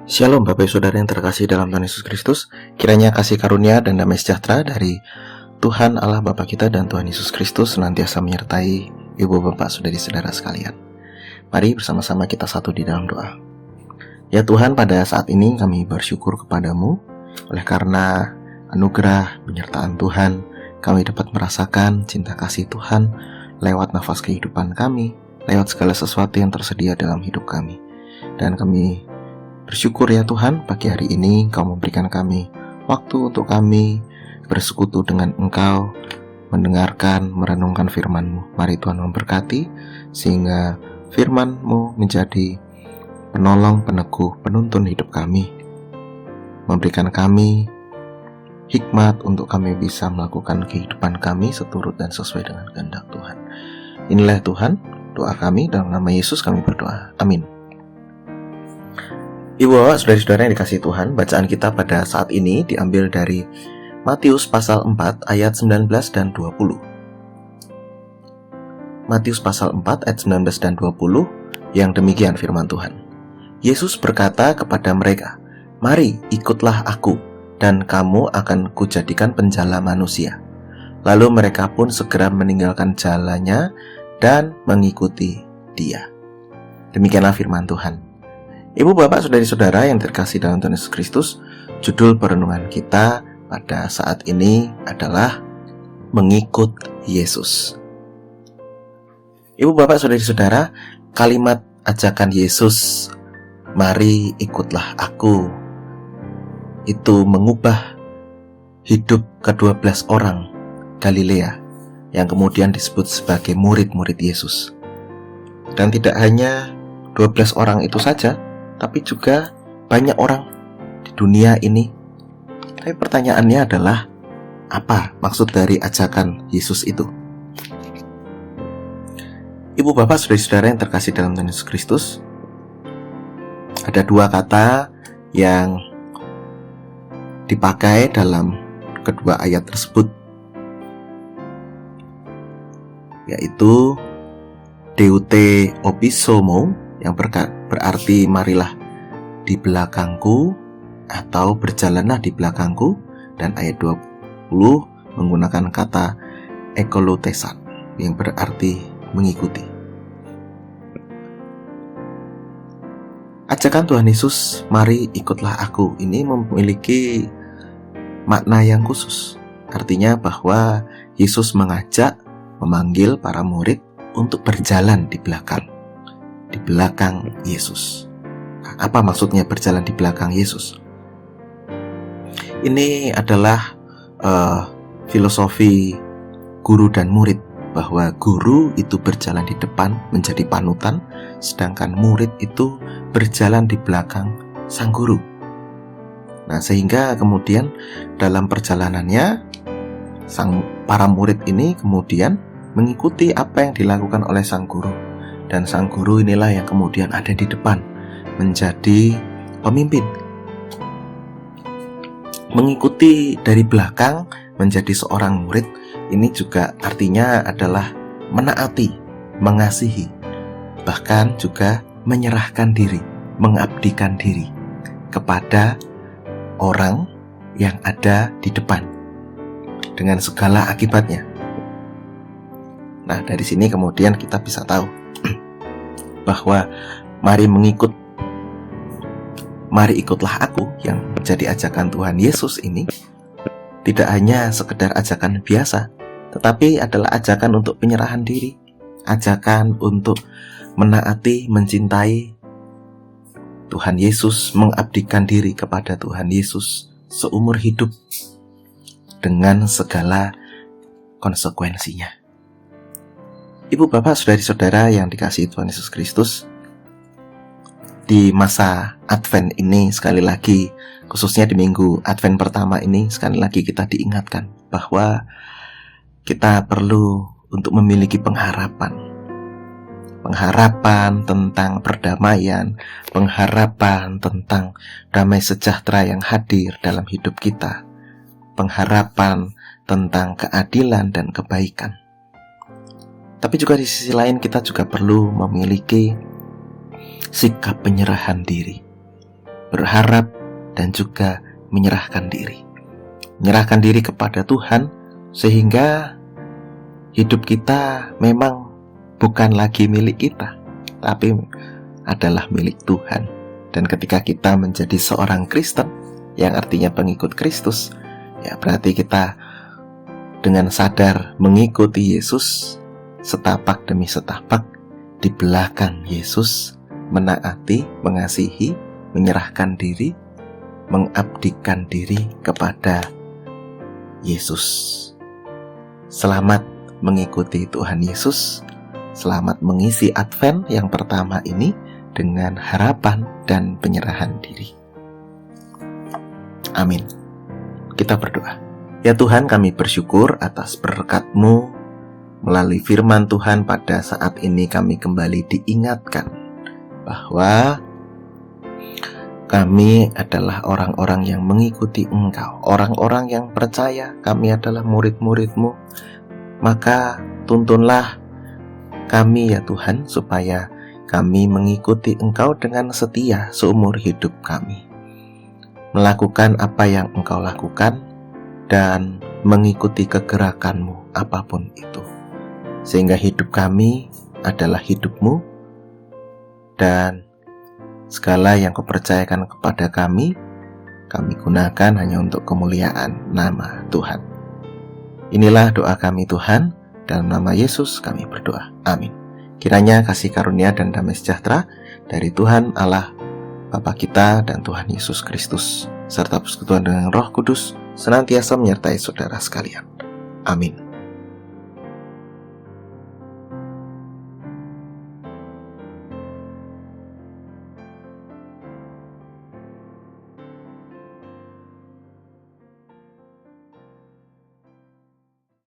Shalom Bapak Ibu Saudara yang terkasih dalam Tuhan Yesus Kristus. Kiranya kasih karunia dan damai sejahtera dari Tuhan Allah Bapa kita dan Tuhan Yesus Kristus senantiasa menyertai Ibu Bapak Saudari-saudara sekalian. Mari bersama-sama kita satu di dalam doa. Ya Tuhan, pada saat ini kami bersyukur kepadamu oleh karena anugerah penyertaan Tuhan, kami dapat merasakan cinta kasih Tuhan lewat nafas kehidupan kami, lewat segala sesuatu yang tersedia dalam hidup kami. Dan kami bersyukur ya Tuhan, pagi hari ini Engkau memberikan kami waktu untuk kami bersekutu dengan Engkau, mendengarkan, merenungkan firman-Mu. Mari Tuhan memberkati, sehingga firman-Mu menjadi penolong, peneguh, penuntun hidup kami, memberikan kami hikmat untuk kami bisa melakukan kehidupan kami seturut dan sesuai dengan kehendak Tuhan. Inilah Tuhan, doa kami, dalam nama Yesus kami berdoa. Amin. Ibu bapak, saudara-saudara yang dikasihi Tuhan, bacaan kita pada saat ini diambil dari Matius pasal 4 ayat 19 dan 20. Matius pasal 4 ayat 19 dan 20 yang demikian firman Tuhan. Yesus berkata kepada mereka, "Mari ikutlah aku, dan kamu akan kujadikan penjala manusia." Lalu mereka pun segera meninggalkan jalannya dan mengikuti Dia. Demikianlah firman Tuhan. Ibu bapak saudari-saudara yang terkasih dalam Tuhan Yesus Kristus, judul perenungan kita pada saat ini adalah mengikut Yesus. Ibu bapak saudari-saudara, kalimat ajakan Yesus, "Mari ikutlah aku," itu mengubah hidup ke-12 orang Galilea yang kemudian disebut sebagai murid-murid Yesus. Dan tidak hanya 12 orang itu saja, tapi juga banyak orang di dunia ini. Tapi pertanyaannya adalah, apa maksud dari ajakan Yesus itu? Ibu bapak saudara-saudara yang terkasih dalam Tuhan Yesus Kristus, ada dua kata yang dipakai dalam kedua ayat tersebut, yaitu deute opisomo, yang berarti marilah di belakangku atau berjalanlah di belakangku, dan ayat 20 menggunakan kata ekolotesan yang berarti mengikuti. Ajakan Tuhan Yesus, "Mari ikutlah aku," ini memiliki makna yang khusus. Artinya bahwa Yesus mengajak, memanggil para murid untuk berjalan di belakang Yesus. Apa maksudnya berjalan di belakang Yesus? Ini adalah filosofi guru dan murid, bahwa guru itu berjalan di depan menjadi panutan, sedangkan murid itu berjalan di belakang sang guru. Nah, sehingga kemudian dalam perjalanannya para murid ini kemudian mengikuti apa yang dilakukan oleh sang guru. Dan sang guru inilah yang kemudian ada di depan, menjadi pemimpin. Mengikuti dari belakang menjadi seorang murid, ini juga artinya adalah menaati, mengasihi, bahkan juga menyerahkan diri, mengabdikan diri kepada orang yang ada di depan dengan segala akibatnya. Nah, dari sini kemudian kita bisa tahu bahwa mari ikutlah aku yang menjadi ajakan Tuhan Yesus ini tidak hanya sekedar ajakan biasa, tetapi adalah ajakan untuk penyerahan diri, ajakan untuk menaati, mencintai Tuhan Yesus, mengabdikan diri kepada Tuhan Yesus seumur hidup dengan segala konsekuensinya. Ibu bapak saudari-saudara yang dikasihi Tuhan Yesus Kristus, di masa Advent ini sekali lagi, khususnya di minggu Advent pertama ini, sekali lagi kita diingatkan bahwa kita perlu untuk memiliki pengharapan tentang perdamaian, pengharapan tentang damai sejahtera yang hadir dalam hidup kita, pengharapan tentang keadilan dan kebaikan. Tapi juga di sisi lain kita juga perlu memiliki sikap penyerahan diri, berharap, dan juga menyerahkan diri. Menyerahkan diri kepada Tuhan sehingga hidup kita memang bukan lagi milik kita, tapi adalah milik Tuhan. Dan ketika kita menjadi seorang Kristen, yang artinya pengikut Kristus, ya berarti kita dengan sadar mengikuti Yesus setapak demi setapak di belakang Yesus, menaati, mengasihi, menyerahkan diri, mengabdikan diri kepada Yesus. Selamat mengikuti Tuhan Yesus. Selamat mengisi Advent yang pertama ini dengan harapan dan penyerahan diri. Amin. Kita berdoa. Ya Tuhan, kami bersyukur atas berkat-Mu. Melalui firman Tuhan pada saat ini kami kembali diingatkan bahwa kami adalah orang-orang yang mengikuti Engkau, orang-orang yang percaya kami adalah murid-murid-Mu. Maka tuntunlah kami ya Tuhan, supaya kami mengikuti Engkau dengan setia seumur hidup kami, melakukan apa yang Engkau lakukan dan mengikuti kegerakan-Mu apapun itu, sehingga hidup kami adalah hidup-Mu, dan segala yang Kau percayakan kepada kami gunakan hanya untuk kemuliaan nama Tuhan. Inilah doa kami Tuhan, dalam nama Yesus kami berdoa. Amin. Kiranya kasih karunia dan damai sejahtera dari Tuhan Allah Bapa kita dan Tuhan Yesus Kristus serta persekutuan dengan Roh Kudus senantiasa menyertai saudara sekalian. Amin.